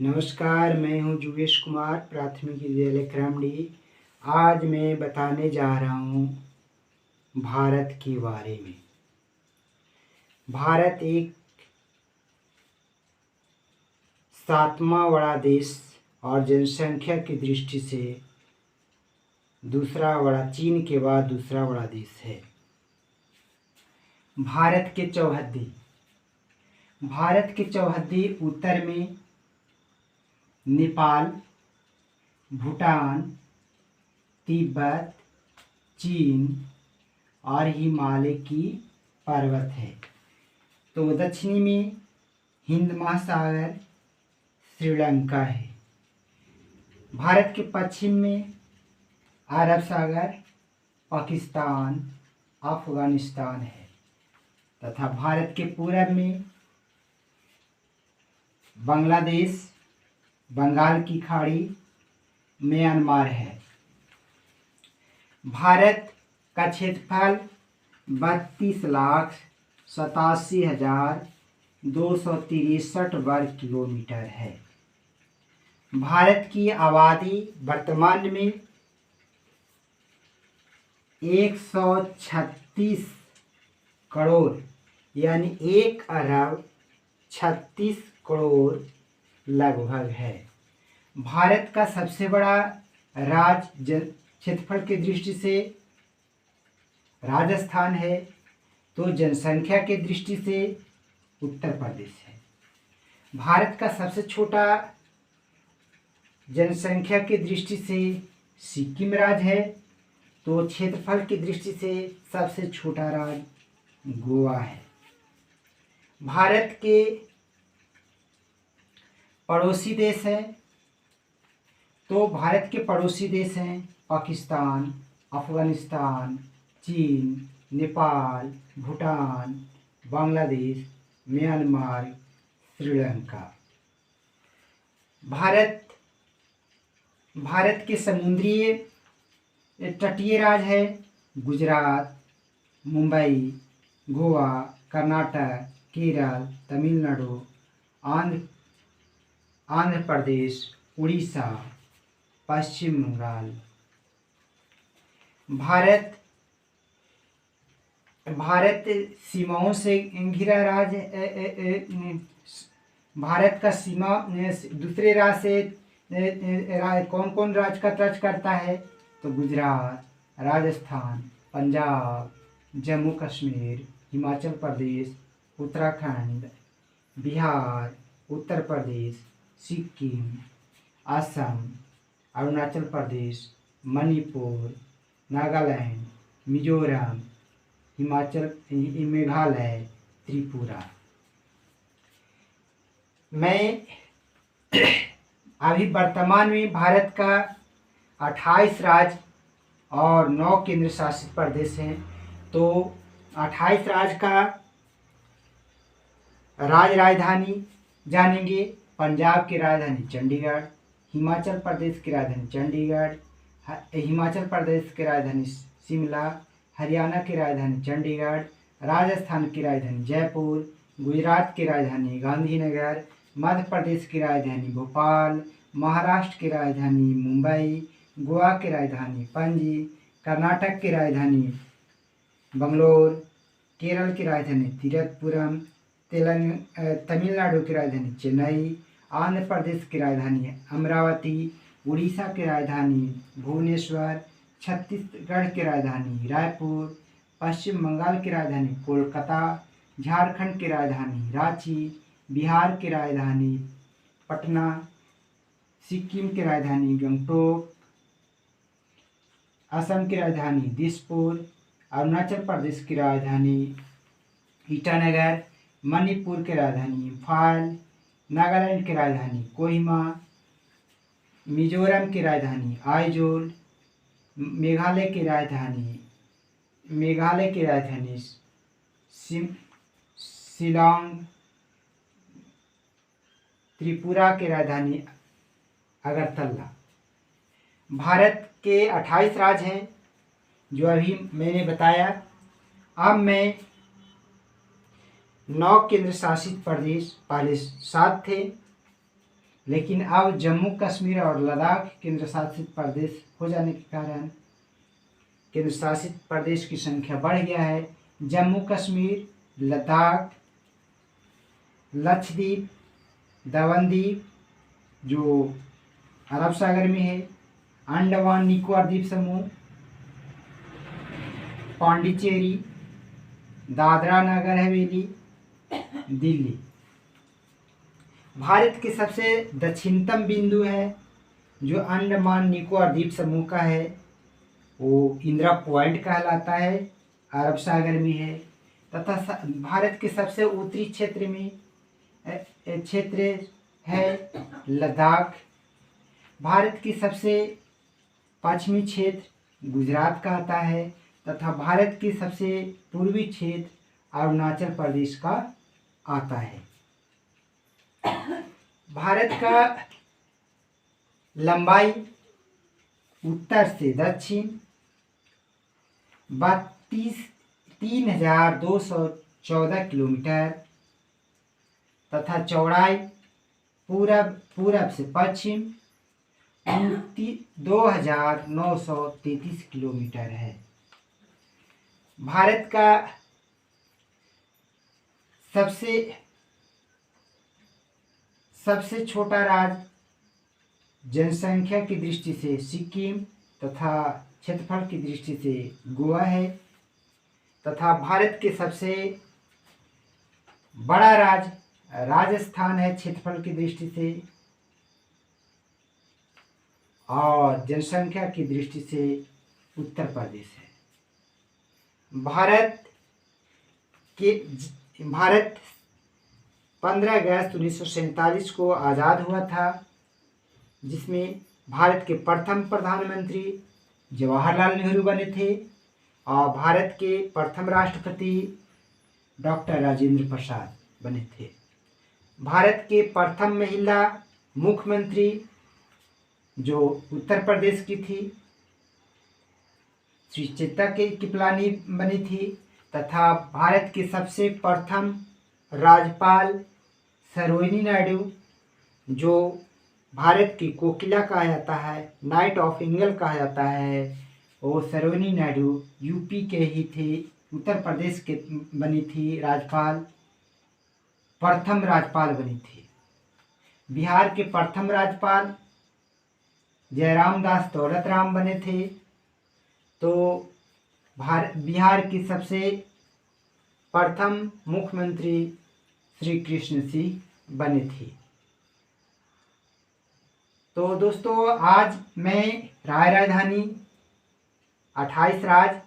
नमस्कार, मैं हूं जुगेश कुमार, प्राथमिक विद्यालय क्रमडी। आज मैं बताने जा रहा हूं भारत के बारे में। भारत एक 7वां बड़ा देश और जनसंख्या की दृष्टि से दूसरा बड़ा, चीन के बाद दूसरा बड़ा देश है। भारत के चौहद्दी उत्तर में नेपाल, भूटान, तिब्बत, चीन और हिमालय की पर्वत है। तो दक्षिणी में हिंद महासागर, श्रीलंका है। भारत के पश्चिम में अरब सागर, पाकिस्तान, अफगानिस्तान है तथा भारत के पूरब में बांग्लादेश, बंगाल की खाड़ी, म्यांमार है। भारत का क्षेत्रफल 32,87,263 वर्ग किलोमीटर है। भारत की आबादी वर्तमान में 136 करोड़ यानी 1 अरब 36 करोड़ लगभग है। भारत का सबसे बड़ा राज्य क्षेत्रफल की दृष्टि से राजस्थान है, तो जनसंख्या की दृष्टि से उत्तर प्रदेश है। भारत का सबसे छोटा जनसंख्या की दृष्टि से सिक्किम राज्य है, तो क्षेत्रफल की दृष्टि से सबसे छोटा राज्य गोवा है। भारत के पड़ोसी देश हैं, तो भारत के पड़ोसी देश हैं पाकिस्तान, अफगानिस्तान, चीन, नेपाल, भूटान, बांग्लादेश, म्यांमार, श्रीलंका। भारत के समुद्री तटीय राज्य है गुजरात, मुंबई, गोवा, कर्नाटक, केरल, तमिलनाडु, आंध्र प्रदेश, उड़ीसा, पश्चिम बंगाल। भारत सीमाओं से घिरा राज्य। भारत का सीमा दूसरे राज्य से कौन कौन राज्य का टच करता है, तो गुजरात, राजस्थान, पंजाब, जम्मू कश्मीर, हिमाचल प्रदेश, उत्तराखंड, बिहार, उत्तर प्रदेश, सिक्किम, असम, अरुणाचल प्रदेश, मणिपुर, नागालैंड, मिजोरम, मेघालय, त्रिपुरा। मैं अभी वर्तमान में भारत का 28 राज्य और 9 केंद्र शासित प्रदेश हैं। तो 28 राज्य का राजधानी जानेंगे। पंजाब की राजधानी चंडीगढ़, हिमाचल प्रदेश की राजधानी चंडीगढ़, हिमाचल प्रदेश की राजधानी शिमला, हरियाणा की राजधानी चंडीगढ़, राजस्थान की राजधानी जयपुर, गुजरात की राजधानी गांधीनगर, मध्य प्रदेश की राजधानी भोपाल, महाराष्ट्र की राजधानी मुंबई, गोवा की राजधानी पणजी, कर्नाटक की राजधानी बंगलोर, केरल की राजधानी तिरुवनंतपुरम, तमिलनाडु की राजधानी चेन्नई, आंध्र प्रदेश की राजधानी अमरावती, उड़ीसा की राजधानी भुवनेश्वर, छत्तीसगढ़ की राजधानी रायपुर, पश्चिम बंगाल की राजधानी कोलकाता, झारखंड की राजधानी रांची, बिहार की राजधानी पटना, सिक्किम की राजधानी गंगटोक, असम की राजधानी दिसपुर, अरुणाचल प्रदेश की राजधानी ईटानगर, मणिपुर की राजधानी इम्फाल, नागालैंड की राजधानी कोहिमा, मिजोरम की राजधानी आइजोल, मेघालय की राजधानी शिलांग, त्रिपुरा की राजधानी अगरतला। भारत के 28 राज्य हैं जो अभी मैंने बताया। अब मैं 9 केंद्र शासित प्रदेश, पहले 7 थे, लेकिन अब जम्मू कश्मीर और लद्दाख केंद्र शासित प्रदेश हो जाने के कारण केंद्र शासित प्रदेश की संख्या बढ़ गया है। जम्मू कश्मीर, लद्दाख, लक्षद्वीप, दमनदीप जो अरब सागर में है, अंडमान निकोबार द्वीप समूह, पांडिचेरी, दादरा नगर हवेली, दिल्ली। भारत के सबसे दक्षिणतम बिंदु है जो अंडमान निकोबार द्वीप समूह का है, वो इंदिरा पॉइंट कहलाता है, अरब सागर में है। तथा भारत के सबसे उत्तरी क्षेत्र में क्षेत्र है लद्दाख। भारत की सबसे पश्चिमी क्षेत्र गुजरात का आता है तथा भारत की सबसे पूर्वी क्षेत्र अरुणाचल प्रदेश का आता है। भारत का लंबाई उत्तर से दक्षिण 3,214 किलोमीटर तथा चौड़ाई पूरब से पश्चिम 2,933 किलोमीटर है। भारत का सबसे छोटा राज्य जनसंख्या की दृष्टि से सिक्किम तथा क्षेत्रफल की दृष्टि से गोवा है तथा भारत के सबसे बड़ा राज्य राजस्थान है क्षेत्रफल की दृष्टि से और जनसंख्या की दृष्टि से उत्तर प्रदेश है। भारत 15 अगस्त 1947 को आज़ाद हुआ था, जिसमें भारत के प्रथम प्रधानमंत्री जवाहरलाल नेहरू बने थे और भारत के प्रथम राष्ट्रपति डॉक्टर राजेंद्र प्रसाद बने थे। भारत के प्रथम महिला मुख्यमंत्री जो उत्तर प्रदेश की थी सुचेता कृपलानी बनी थी तथा भारत के सबसे प्रथम राज्यपाल सरोजिनी नायडू जो भारत की कोकिला कहा जाता है, नाइट ऑफ इंग्लैंड कहा जाता है, वो सरोजिनी नायडू यूपी के ही थे, उत्तर प्रदेश के बनी थी राज्यपाल, प्रथम राज्यपाल बनी थी। बिहार के प्रथम राज्यपाल जयराम दास दौलत राम बने थे। तो बिहार की सबसे प्रथम मुख्यमंत्री श्री कृष्ण सिंह बने थे। तो दोस्तों आज मैं राजधानी 28 राज्य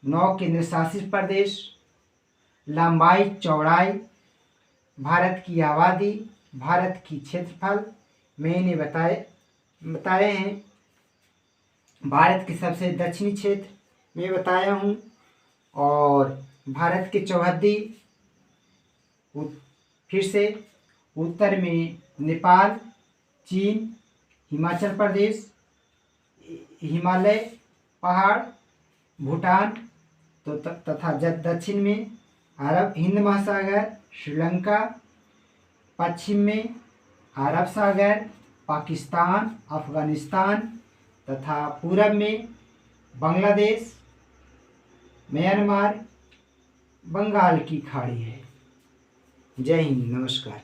9 केंद्र शासित प्रदेश, लंबाई चौड़ाई, भारत की आबादी, भारत की क्षेत्रफल मैंने बताए हैं। भारत के सबसे दक्षिणी क्षेत्र में बताया हूँ और भारत के चौहद्दी फिर से उत्तर में नेपाल, चीन, हिमाचल प्रदेश, हिमालय पहाड़, भूटान तो तथा दक्षिण में अरब हिंद महासागर, श्रीलंका, पश्चिम में अरब सागर, पाकिस्तान, अफगानिस्तान तथा पूरब में बांग्लादेश, म्यांमार, बंगाल की खाड़ी है। जय हिंद, नमस्कार।